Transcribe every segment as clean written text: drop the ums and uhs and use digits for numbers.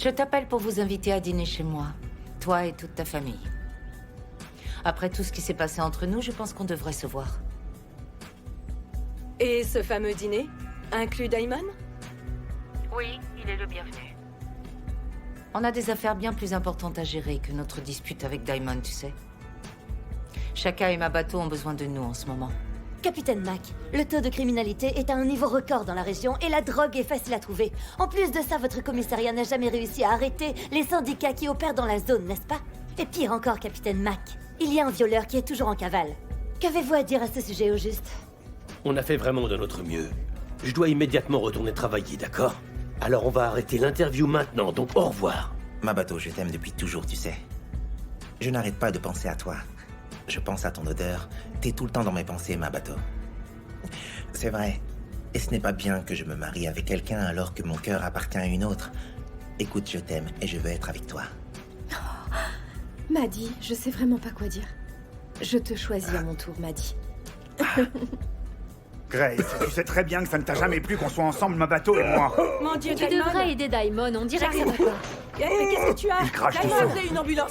Je t'appelle pour vous inviter à dîner chez moi. Toi et toute ta famille. Après tout ce qui s'est passé entre nous, je pense qu'on devrait se voir. Et ce fameux dîner inclut Daimon? Oui, il est le bienvenu. On a des affaires bien plus importantes à gérer que notre dispute avec Daimon, tu sais. Shaka et Mabato ont besoin de nous en ce moment. Capitaine Mac, le taux de criminalité est à un niveau record dans la région et la drogue est facile à trouver. En plus de ça, votre commissariat n'a jamais réussi à arrêter les syndicats qui opèrent dans la zone, n'est-ce pas? Et pire encore, Capitaine Mac, il y a un violeur qui est toujours en cavale. Qu'avez-vous à dire à ce sujet au juste? On a fait vraiment de notre mieux. Je dois immédiatement retourner travailler, d'accord? Alors on va arrêter l'interview maintenant, donc au revoir. Mabato, je t'aime depuis toujours, tu sais. Je n'arrête pas de penser à toi. Je pense à ton odeur. T'es tout le temps dans mes pensées, Mabato. C'est vrai. Et ce n'est pas bien que je me marie avec quelqu'un alors que mon cœur appartient à une autre. Écoute, je t'aime et je veux être avec toi. Maddie, je sais vraiment pas quoi dire. Je te choisis à mon tour, Maddie. Grace, tu sais très bien que ça ne t'a jamais plu qu'on soit ensemble, Mabato et moi. Mon Dieu, Tu Daimon! devrais aider Daimon, on dirait que ça va pas. Mais qu'est-ce que tu as? Il crache du Daimon, sang. appelez une ambulance!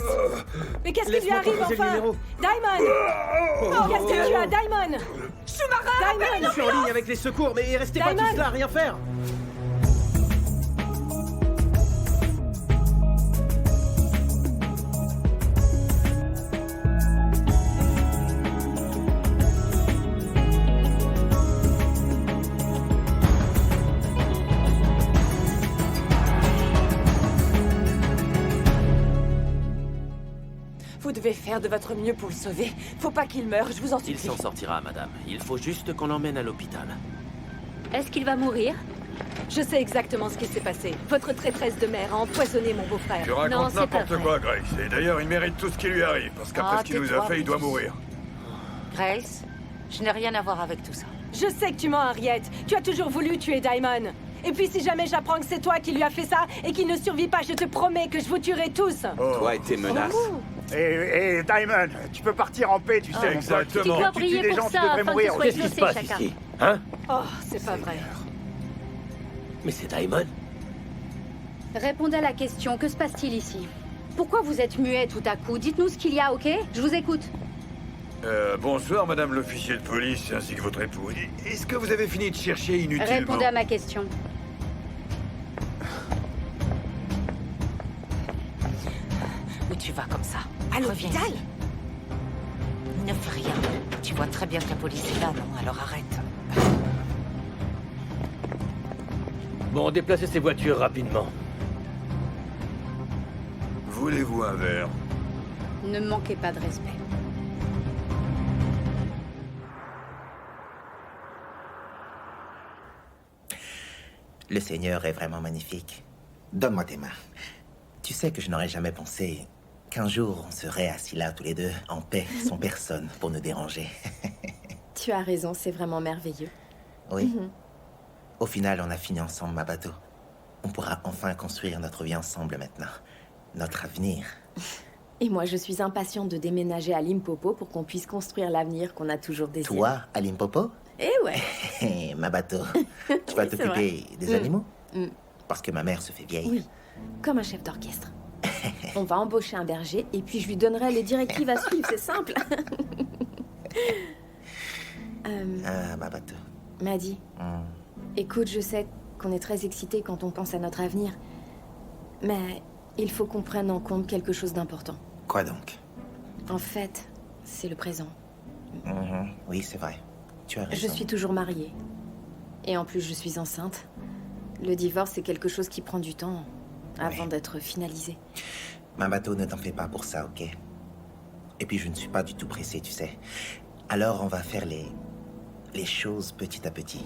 Mais qu'est-ce qui lui Laisse-moi arrive proposer le enfin? numéro. Daimon! Qu'est-ce que tu as, Daimon? Daimon! Je suis en ligne avec les secours, mais restez pas Daimon tous là à rien faire. Vous devez faire de votre mieux pour le sauver. Faut pas qu'il meure, je vous en Il supplie. s'en sortira, madame. Il faut juste qu'on l'emmène à l'hôpital. Est-ce qu'il va mourir? Je sais exactement ce qui s'est passé. Votre traîtresse de mère a empoisonné mon beau-frère. Tu Non, racontes c'est pas n'importe vrai. quoi, Grace. Et d'ailleurs, il mérite tout ce qui lui arrive. Parce qu'après Ah, ce qu'il nous a tais-toi, fait, il doit Brutus. mourir. Grace, je n'ai rien à voir avec tout ça. Je sais que tu mens, Harriet. Tu as toujours voulu tuer Daimon. Et puis si jamais j'apprends que c'est toi qui lui as fait ça et qu'il ne survit pas, je te promets que je vous tuerai tous. Oh. Toi et tes menaces. Et Diamond, tu peux partir en paix, tu sais. mon pote. Exactement. Tu dois Tu tues prier des pour gens, tu ça devrais afin que mourir. ce soit Qu'est-ce qui se exaucé, passe chacun. ici? Hein? Oh, c'est pas vrai. Mais c'est Daimon. Répondez à la question, que se passe-t-il ici? Pourquoi vous êtes muet tout à coup? Dites-nous ce qu'il y a, ok? Je vous écoute. Bonsoir, madame l'officier de police, ainsi que votre époux. Est-ce que vous avez fini de chercher inutilement? Répondez à ma question. Où tu vas comme ça? À Reviens l'hôpital? ici. Ne fais rien. Tu vois très bien que la police est là, non? Alors arrête. Bon, déplacez ces voitures rapidement. Voulez-vous un verre? Ne me manquez pas de respect. Le Seigneur est vraiment magnifique. Donne-moi tes mains. Tu sais que je n'aurais jamais pensé qu'un jour on serait assis là tous les deux, en paix, sans personne pour nous déranger. Tu as raison, c'est vraiment merveilleux. Oui. Au final, on a fini ensemble, Mabato. On pourra enfin construire notre vie ensemble maintenant. Notre avenir. Et moi, je suis impatiente de déménager à Limpopo pour qu'on puisse construire l'avenir qu'on a toujours désiré. Toi, à Limpopo? Eh ouais. Hé, Mabato, tu vas Oui, c'est t'occuper des animaux? Mm. Parce que ma mère se fait vieille. Oui, comme un chef d'orchestre. On va embaucher un berger et puis je lui donnerai les directives à suivre, c'est simple. Ah, Mabato. Maddy, Hmm. écoute, je sais qu'on est très excités quand on pense à notre avenir. Mais il faut qu'on prenne en compte quelque chose d'important. Quoi donc? En fait, c'est le présent. Mhm. Oui, c'est vrai. Tu as raison. Je suis toujours mariée. Et en plus, je suis enceinte. Le divorce, c'est quelque chose qui prend du temps avant Oui. d'être finalisé. Mabato, ne t'en fais pas pour ça, ok? Et puis, je ne suis pas du tout pressé, tu sais. Alors, on va faire les choses petit à petit.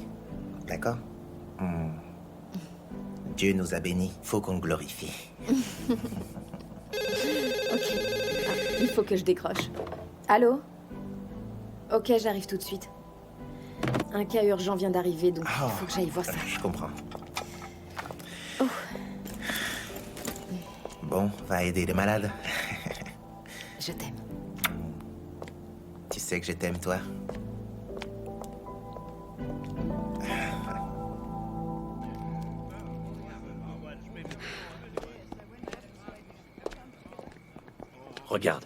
D'accord? Hmm. Dieu nous a bénis. Faut qu'on le glorifie. Ok. Ah, il faut que je décroche. Allô? Ok, j'arrive tout de suite. Un cas urgent vient d'arriver, donc il faut que j'aille voir ça. Je comprends. Oh. Bon, va aider les malades. Je t'aime. Tu sais que je t'aime, toi. Regarde,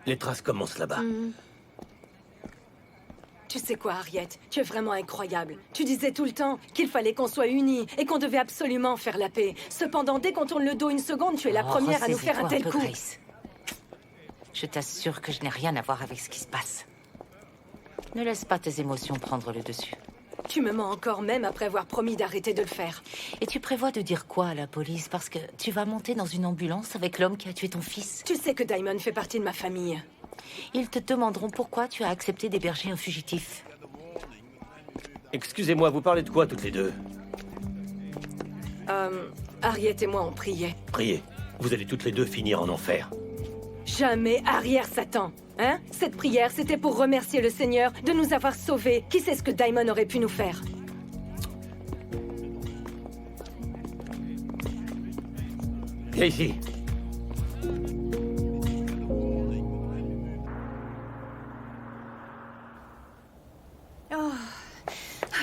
les traces commencent là-bas. Tu sais quoi, Harriet? Tu es vraiment incroyable. Tu disais tout le temps qu'il fallait qu'on soit unis et qu'on devait absolument faire la paix. Cependant, dès qu'on tourne le dos une seconde, tu es la première à nous faire un ressaisis-toi tel peu, coup. Grace. Je t'assure que je n'ai rien à voir avec ce qui se passe. Ne laisse pas tes émotions prendre le dessus. Tu me mens encore même après avoir promis d'arrêter de le faire. Et tu prévois de dire quoi à la police? Parce que tu vas monter dans une ambulance avec l'homme qui a tué ton fils. Tu sais que Diamond fait partie de ma famille. Ils te demanderont pourquoi tu as accepté d'héberger un fugitif. Excusez-moi, vous parlez de quoi toutes les deux? Harriet et moi, on priait. Priez, vous allez toutes les deux finir en enfer. Jamais arrière, Satan. Hein? Cette prière, c'était pour remercier le Seigneur de nous avoir sauvés. Qui sait ce que Diamond aurait pu nous faire? Viens ici.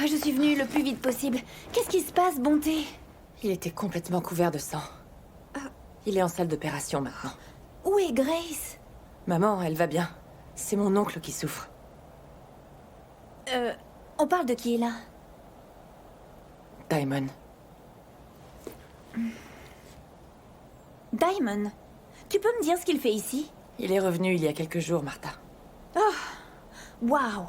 Je suis venue le plus vite possible. Qu'est-ce qui se passe, Bonté? Il était complètement couvert de sang. Il est en salle d'opération maintenant. Où est Grace? Maman, elle va bien. C'est mon oncle qui souffre. On parle de qui, là? Diamond. Diamond. Tu peux me dire ce qu'il fait ici? Il est revenu il y a quelques jours, Martha. Waouh!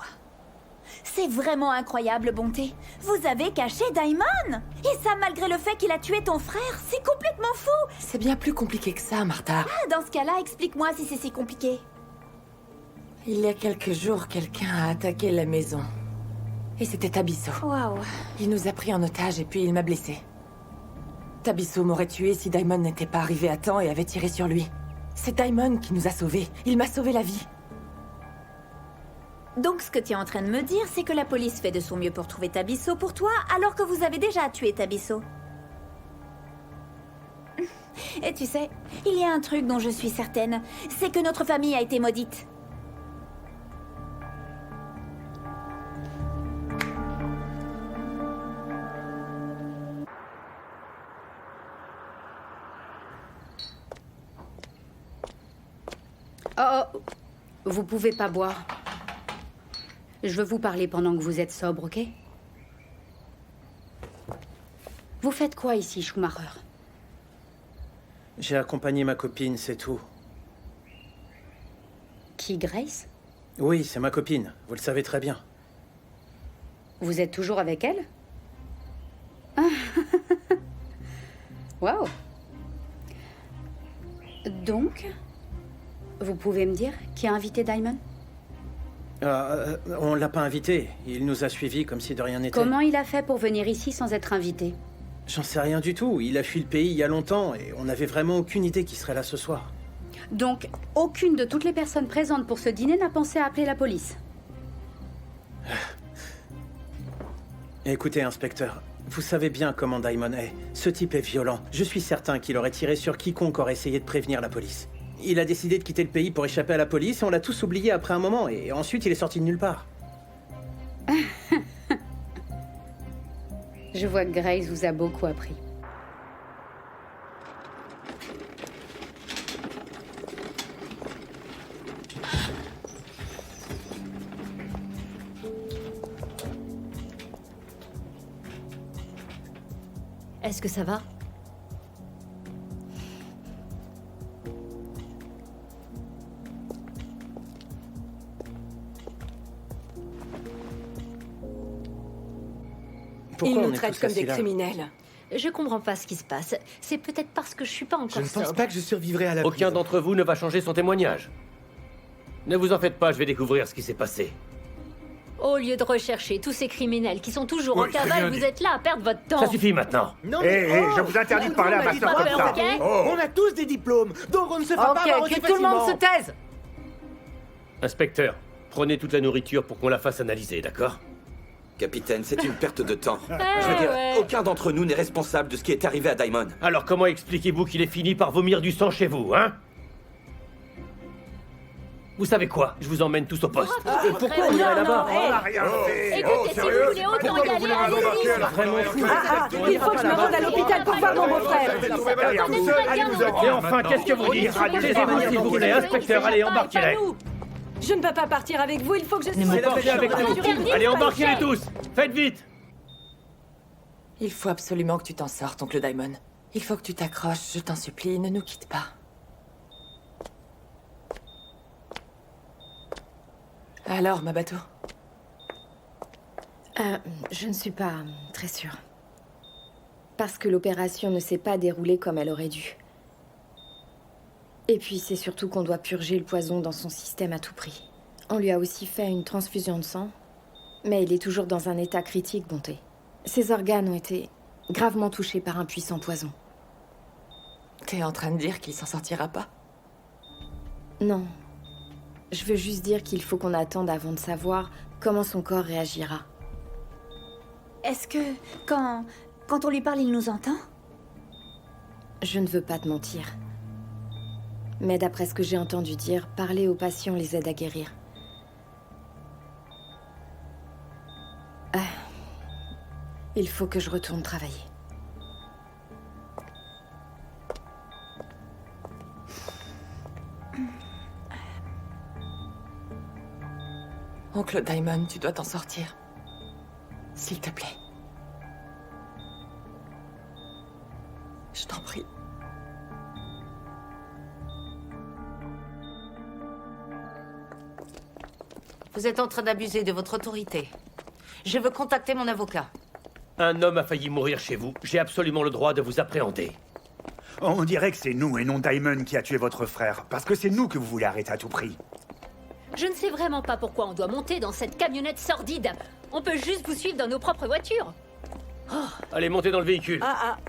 C'est vraiment incroyable, Bonté. Vous avez caché Diamond? Et ça malgré le fait qu'il a tué ton frère? C'est complètement fou! C'est bien plus compliqué que ça, Martha. Dans ce cas-là, explique-moi si c'est si compliqué. Il y a quelques jours, quelqu'un a attaqué la maison. Et c'était Tabisso. Waouh. Il nous a pris en otage et puis il m'a blessé. Tabisso m'aurait tué si Diamond n'était pas arrivé à temps et avait tiré sur lui. C'est Diamond qui nous a sauvés. Il m'a sauvé la vie. Donc ce que tu es en train de me dire, c'est que la police fait de son mieux pour trouver Tabisso pour toi, alors que vous avez déjà tué Tabisso. Et tu sais, il y a un truc dont je suis certaine, c'est que notre famille a été maudite. Oh, vous pouvez pas boire. Je veux vous parler pendant que vous êtes sobre, ok? Vous faites quoi ici, Schumacher? J'ai accompagné ma copine, c'est tout. Qui, Grace? Oui, c'est ma copine, vous le savez très bien. Vous êtes toujours avec elle? Waouh! Donc, vous pouvez me dire qui a invité Diamond? On l'a pas invité, il nous a suivis comme si de rien n'était. Comment il a fait pour venir ici sans être invité? J'en sais rien du tout, il a fui le pays il y a longtemps et on n'avait vraiment aucune idée qu'il serait là ce soir. Donc, aucune de toutes les personnes présentes pour ce dîner n'a pensé à appeler la police? Écoutez, inspecteur, vous savez bien comment Diamond est. Ce type est violent. Je suis certain qu'il aurait tiré sur quiconque aurait essayé de prévenir la police. Il a décidé de quitter le pays pour échapper à la police et on l'a tous oublié après un moment. Et ensuite, il est sorti de nulle part. Je vois que Grace vous a beaucoup appris. Est-ce que ça va? Ils Pourquoi nous on est traitent tous comme assis des là criminels. Je comprends pas ce qui se passe. C'est peut-être parce que je suis pas Je encore ne pense sobre. pas que je survivrai à la Aucun prison. d'entre vous ne va changer son témoignage. Ne vous en faites pas, je vais découvrir ce qui s'est passé. Au lieu de rechercher tous ces criminels qui sont toujours Oui, en c'est cavale, bien vous dit. êtes là à perdre votre temps. Ça suffit maintenant. Non, Je vous interdis de parler à ma sœur comme ça. ok? Oh. On a tous des diplômes, donc on ne se fait pas avoir Ok, aussi que tout le monde se facilement. taise. Inspecteur, prenez toute la nourriture pour qu'on la fasse analyser, d'accord? Capitaine, c'est une perte de temps. Ouais, Je veux dire, ouais. aucun d'entre nous n'est responsable de ce qui est arrivé à Diamond. Alors comment expliquez-vous qu'il ait fini par vomir du sang chez vous, hein? Vous savez quoi? Je vous emmène tous au poste. Et pourquoi on irait là-bas? On n'a rien fait. Écoutez, si vous voulez autant y aller, allez-y. Vraiment fou. Il faut que je me rende à l'hôpital pour voir mon beau-frère. Et enfin, qu'est-ce que vous dites? Taisez-vous s'il vous plaît, inspecteur, allez, embarquez-les. Je ne peux pas partir avec vous, il faut que je... Embarquez avec nous. Allez, embarquez-les tous. Faites vite. Il faut absolument que tu t'en sortes, oncle Diamond. Il faut que tu t'accroches, je t'en supplie, ne nous quitte pas. Alors, ma bateau? Je ne suis pas très sûre. Parce que l'opération ne s'est pas déroulée comme elle aurait dû. Et puis c'est surtout qu'on doit purger le poison dans son système à tout prix. On lui a aussi fait une transfusion de sang, mais il est toujours dans un état critique, Bonté. Ses organes ont été gravement touchés par un puissant poison. T'es en train de dire qu'il s'en sortira pas? Non. Je veux juste dire qu'il faut qu'on attende avant de savoir comment son corps réagira. Est-ce que, quand on lui parle, il nous entend? Je ne veux pas te mentir. Mais d'après ce que j'ai entendu dire, parler aux patients les aide à guérir. Il faut que je retourne travailler. Oncle Diamond, tu dois t'en sortir. S'il te plaît. Je t'en prie. Vous êtes en train d'abuser de votre autorité. Je veux contacter mon avocat. Un homme a failli mourir chez vous. J'ai absolument le droit de vous appréhender. On dirait que c'est nous et non Diamond qui a tué votre frère. Parce que c'est nous que vous voulez arrêter à tout prix. Je ne sais vraiment pas pourquoi on doit monter dans cette camionnette sordide. On peut juste vous suivre dans nos propres voitures. Allez, montez dans le véhicule.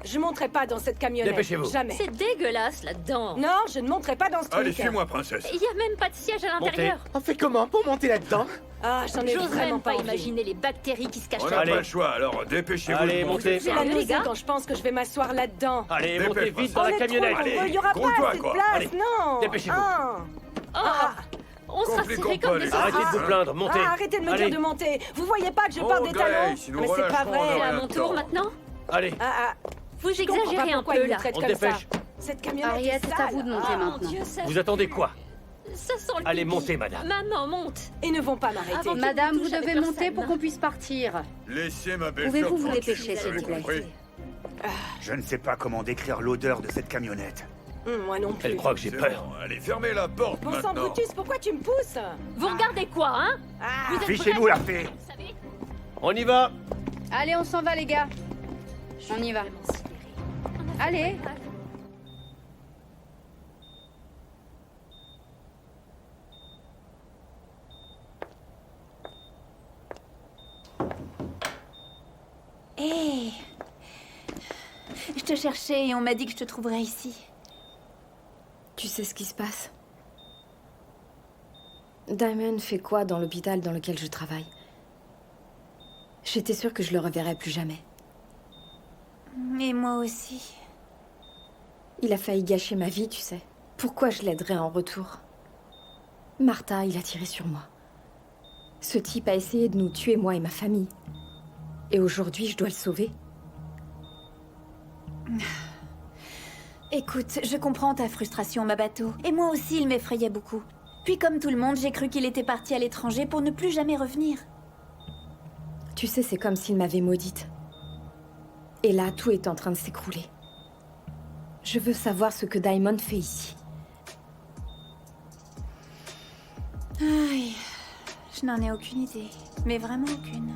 Je monterai pas dans cette camionnette. Dépêchez-vous. Jamais. C'est dégueulasse là-dedans. Non, je ne monterai pas dans ce truc. Allez, suis-moi, princesse. Il n'y a même pas de siège à l'intérieur. On fait comment pour monter là-dedans? J'en ai J'ose vraiment même pas envie. imaginer les bactéries qui se cachent On là. n'a Allez. pas le choix, alors dépêchez-vous. Allez, de monter. montez. J'ai la Les nausée gars. quand je pense que je vais m'asseoir là-dedans. Allez, Dépêche, montez vite princesse. dans la On est trop camionnette. nombreux, il y aura pas grouille-toi, assez de quoi. place, Allez, non. dépêchez-vous. On sera Compliquons serrés pas comme les des affaires. Arrêtez de vous plaindre, montez. Arrêtez de me Allez. dire de monter. Vous voyez pas que je Oh, porte des talons? Grace, ils nous Mais c'est pas relâcheront, vrai. on C'est à rien mon de tour temps. maintenant. Allez, Vous Je comprends exagérez pas un pourquoi peu il me là. traite On comme dépêche. ça. Cette camionnette Harriet, est c'est à sale. vous de monter Mon maintenant. Dieu, ça... vous attendez quoi? Ça sent le Allez, pipi. montez, madame. Maman, monte. Ils ne vont pas m'arrêter. Avant- Madame, vous touche avec devez leur monter pour scène. qu'on puisse partir. Laissez ma belle Pouvez-vous sœur vous tranquille, dépêcher, s'il avez vous plaît? compris? Je ne sais pas comment décrire l'odeur de cette camionnette. Moi non plus. Elle croit que j'ai C'est peur. bon, allez, fermez la porte Bon sang, maintenant. Brutus, pourquoi tu me pousses? Vous regardez quoi, hein? Vous êtes Fichez-nous prêts la fée. Vous savez, On y va. Allez, on s'en va, les gars. On y va. vraiment sidérée. Allez. Hé Je te cherchais et on m'a dit que je te trouverais ici. Tu sais ce qui se passe? Diamond fait quoi dans l'hôpital dans lequel je travaille? J'étais sûre que je le reverrais plus jamais. Et moi aussi. Il a failli gâcher ma vie, tu sais. Pourquoi je l'aiderais en retour? Martha, il a tiré sur moi. Ce type a essayé de nous tuer, moi et ma famille. Et aujourd'hui, je dois le sauver. Écoute, je comprends ta frustration, ma bateau. Et moi aussi, il m'effrayait beaucoup. Puis comme tout le monde, j'ai cru qu'il était parti à l'étranger pour ne plus jamais revenir. Tu sais, c'est comme s'il m'avait maudite. Et là, tout est en train de s'écrouler. Je veux savoir ce que Diamond fait ici. Aïe, je n'en ai aucune idée. Mais vraiment aucune.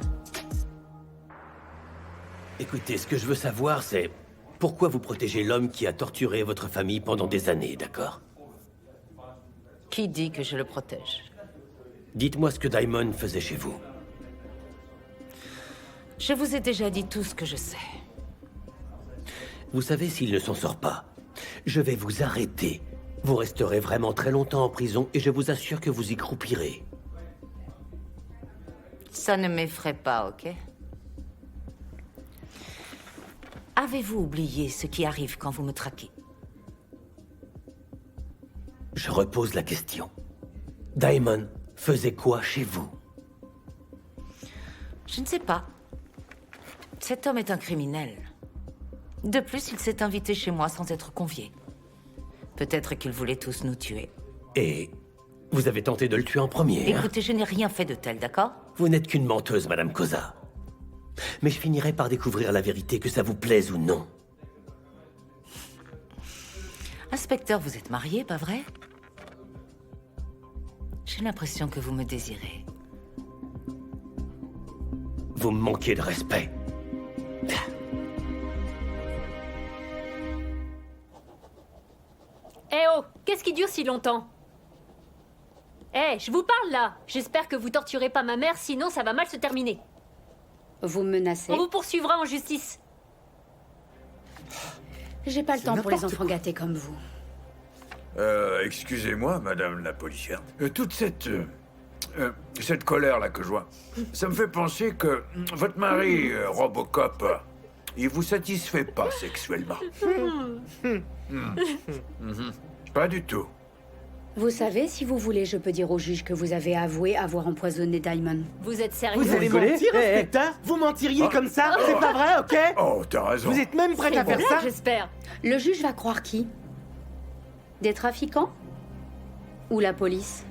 Écoutez, ce que je veux savoir, c'est pourquoi vous protégez l'homme qui a torturé votre famille pendant des années, d'accord? Qui dit que je le protège? Dites-moi ce que Diamond faisait chez vous. Je vous ai déjà dit tout ce que je sais. Vous savez, s'il ne s'en sort pas, je vais vous arrêter. Vous resterez vraiment très longtemps en prison et je vous assure que vous y croupirez. Ça ne m'effraie pas, ok? Avez-vous oublié ce qui arrive quand vous me traquez? Je repose la question. Daimon faisait quoi chez vous? Je ne sais pas. Cet homme est un criminel. De plus, il s'est invité chez moi sans être convié. Peut-être qu'ils voulaient tous nous tuer. Et vous avez tenté de le tuer en premier, hein? Écoutez, je n'ai rien fait de tel, d'accord? Vous n'êtes qu'une menteuse, Madame Cosa. Mais je finirai par découvrir la vérité, que ça vous plaise ou non. Inspecteur, vous êtes marié, pas vrai? J'ai l'impression que vous me désirez. Vous me manquez de respect. Eh oh, qu'est-ce qui dure si longtemps? Eh, je vous parle là. J'espère que vous torturez pas ma mère, sinon ça va mal se terminer. Vous me menacez. On vous poursuivra en justice. J'ai pas le temps pour les enfants gâtés comme vous. Excusez-moi, madame la policière. Toute cette colère-là que je vois, ça me fait penser que votre mari, Robocop, il vous satisfait pas sexuellement. Pas du tout. Vous savez, si vous voulez, je peux dire au juge que vous avez avoué avoir empoisonné Diamond. Vous êtes sérieux? Vous allez mentir, inspecteur? Vous mentiriez comme ça? C'est pas vrai, ok? Oh, t'as raison. Vous êtes même prêt à faire ça? J'espère. Le juge va croire qui? Des trafiquants? Ou la police?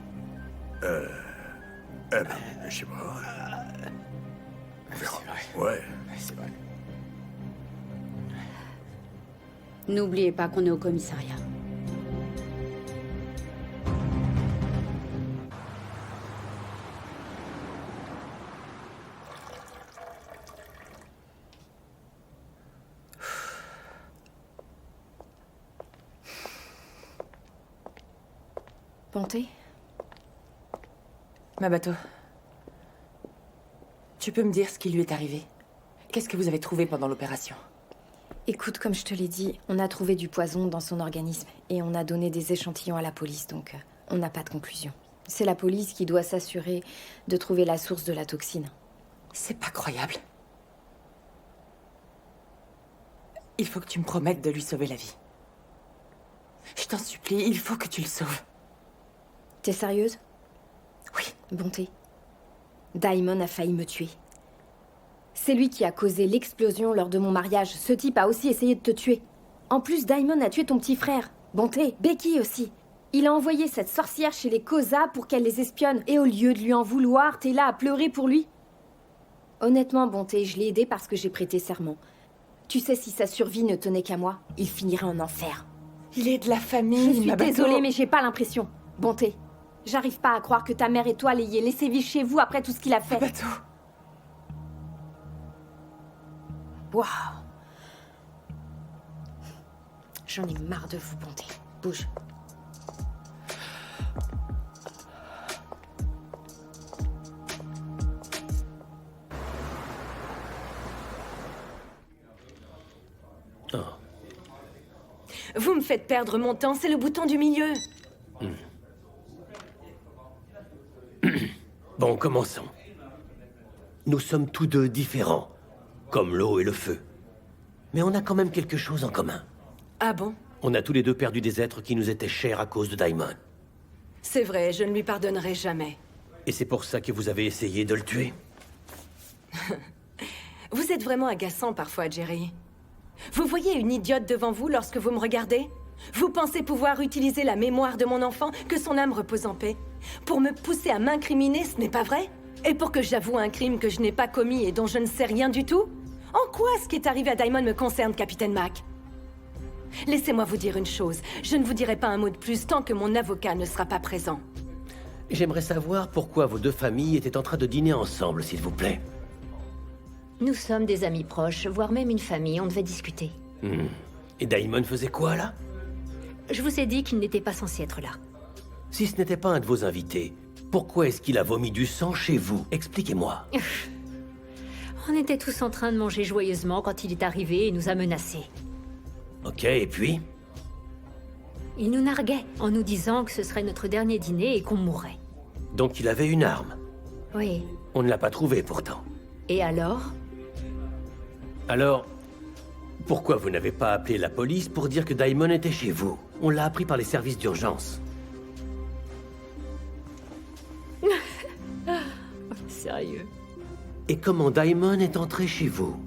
Je sais pas. On verra. Ouais. C'est vrai. N'oubliez pas qu'on est au commissariat. Bonté? Mabato, tu peux me dire ce qui lui est arrivé? Qu'est-ce que vous avez trouvé pendant l'opération? Écoute, comme je te l'ai dit, on a trouvé du poison dans son organisme et on a donné des échantillons à la police, donc on n'a pas de conclusion. C'est la police qui doit s'assurer de trouver la source de la toxine. C'est pas croyable. Il faut que tu me promettes de lui sauver la vie. Je t'en supplie, il faut que tu le sauves. T'es sérieuse? Oui. Bonté. Daimon a failli me tuer. C'est lui qui a causé l'explosion lors de mon mariage. Ce type a aussi essayé de te tuer. En plus, Daimon a tué ton petit frère. Bonté, Becky aussi. Il a envoyé cette sorcière chez les Cosa pour qu'elle les espionne. Et au lieu de lui en vouloir, t'es là à pleurer pour lui. Honnêtement, Bonté, je l'ai aidé parce que j'ai prêté serment. Tu sais, si sa survie ne tenait qu'à moi, il finirait en enfer. Il est de la famille, Je suis Mabato. désolée, mais j'ai pas l'impression. Bonté, j'arrive pas à croire que ta mère et toi l'ayez laissé vivre chez vous après tout ce qu'il a fait. Mabato. Waouh. J'en ai marre de vous, Bonté. Bouge. Oh. Vous me faites perdre mon temps, c'est le bouton du milieu. Bon, commençons. Nous sommes tous deux différents, comme l'eau et le feu. Mais on a quand même quelque chose en commun. Ah bon? On a tous les deux perdu des êtres qui nous étaient chers à cause de Daimon. C'est vrai, je ne lui pardonnerai jamais. Et c'est pour ça que vous avez essayé de le tuer? Vous êtes vraiment agaçant parfois, Jerry. Vous voyez une idiote devant vous lorsque vous me regardez? Vous pensez pouvoir utiliser la mémoire de mon enfant, que son âme repose en paix, pour me pousser à m'incriminer, ce n'est pas vrai? Et pour que j'avoue un crime que je n'ai pas commis et dont je ne sais rien du tout? En quoi ce qui est arrivé à Daimon me concerne, Capitaine Mac? Laissez-moi vous dire une chose, je ne vous dirai pas un mot de plus tant que mon avocat ne sera pas présent. J'aimerais savoir pourquoi vos deux familles étaient en train de dîner ensemble, s'il vous plaît. Nous sommes des amis proches, voire même une famille, on devait discuter. Et Daimon faisait quoi, là? Je vous ai dit qu'il n'était pas censé être là. Si ce n'était pas un de vos invités, pourquoi est-ce qu'il a vomi du sang chez vous? Expliquez-moi. On était tous en train de manger joyeusement quand il est arrivé et nous a menacés. Ok, et puis? Il nous narguait en nous disant que ce serait notre dernier dîner et qu'on mourrait. Donc il avait une arme. Oui. On ne l'a pas trouvée, pourtant. Et alors? Alors, pourquoi vous n'avez pas appelé la police pour dire que Daimon était chez vous? On l'a appris par les services d'urgence. merveilleux. Et comment Daimon est entré chez vous?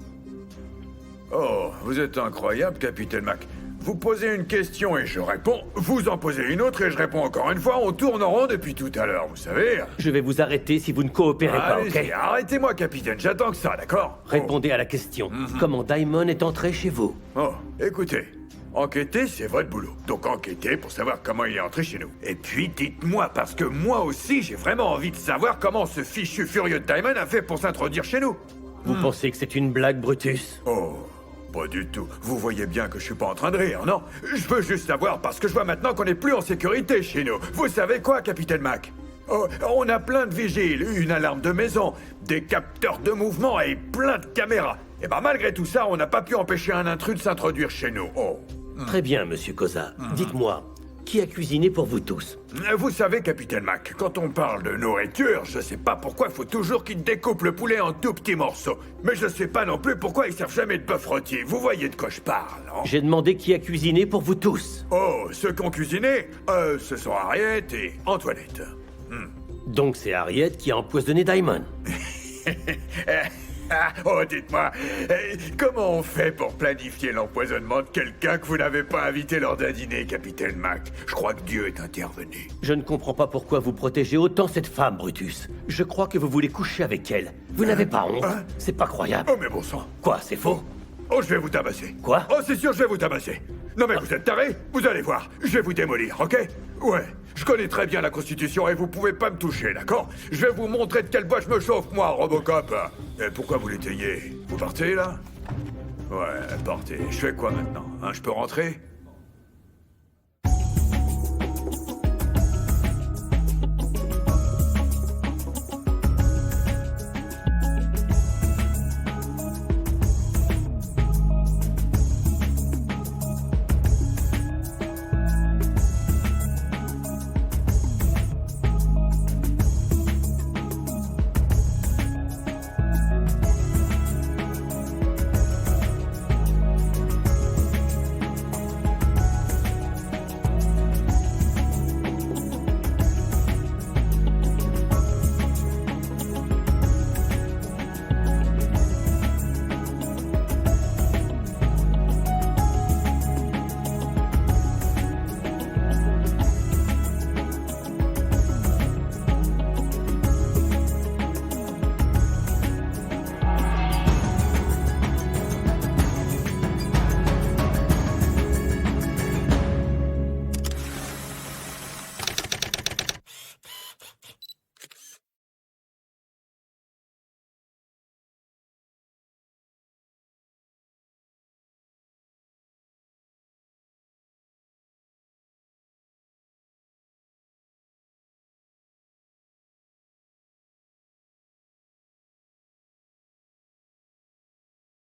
Oh, vous êtes incroyable, Capitaine Mac. Vous posez une question et je réponds, vous en posez une autre et je réponds encore une fois, on tourne en rond depuis tout à l'heure, vous savez. Je vais vous arrêter si vous ne coopérez pas, ok? Allez-y, arrêtez-moi, Capitaine, j'attends que ça, d'accord? Répondez à la question. Comment Daimon est entré chez vous? Oh, écoutez, enquêter, c'est votre boulot. Donc enquêtez pour savoir comment il est entré chez nous. Et puis dites-moi, parce que moi aussi, j'ai vraiment envie de savoir comment ce fichu furieux de Daimon a fait pour s'introduire chez nous. Vous pensez que c'est une blague, Brutus? Oh, pas du tout. Vous voyez bien que je suis pas en train de rire, non? Je veux juste savoir parce que je vois maintenant qu'on n'est plus en sécurité chez nous. Vous savez quoi, Capitaine Mac? Oh, on a plein de vigiles, une alarme de maison, des capteurs de mouvement et plein de caméras. Et ben malgré tout ça, on n'a pas pu empêcher un intrus de s'introduire chez nous. Oh. Très bien, monsieur Koza. Dites-moi, qui a cuisiné pour vous tous? Vous savez, Capitaine Mac, quand on parle de nourriture, je sais pas pourquoi il faut toujours qu'ils découpent le poulet en tout petits morceaux. Mais je sais pas non plus pourquoi ils servent jamais de bœuf rôti. Vous voyez de quoi je parle, non? J'ai demandé qui a cuisiné pour vous tous. Oh, ceux qui ont cuisiné, ce sont Harriet et Antoinette. Donc c'est Harriet qui a empoisonné Daimon. Oh, dites-moi, comment on fait pour planifier l'empoisonnement de quelqu'un que vous n'avez pas invité lors d'un dîner, Capitaine Mac? Je crois que Dieu est intervenu. Je ne comprends pas pourquoi vous protégez autant cette femme, Brutus. Je crois que vous voulez coucher avec elle. Vous n'avez pas honte? C'est pas croyable. Oh, mais bon sang. Quoi, c'est faux? Oh, je vais vous tabasser. Quoi? Oh, c'est sûr, je vais vous tabasser. Non, mais vous êtes tarés? Vous allez voir. Je vais vous démolir, ok? Ouais. Je connais très bien la Constitution et vous pouvez pas me toucher, d'accord? Je vais vous montrer de quel bois je me chauffe, moi, Robocop. Et pourquoi vous l'étayez? Vous partez, là? Ouais, partez. Je fais quoi maintenant? Hein, je peux rentrer?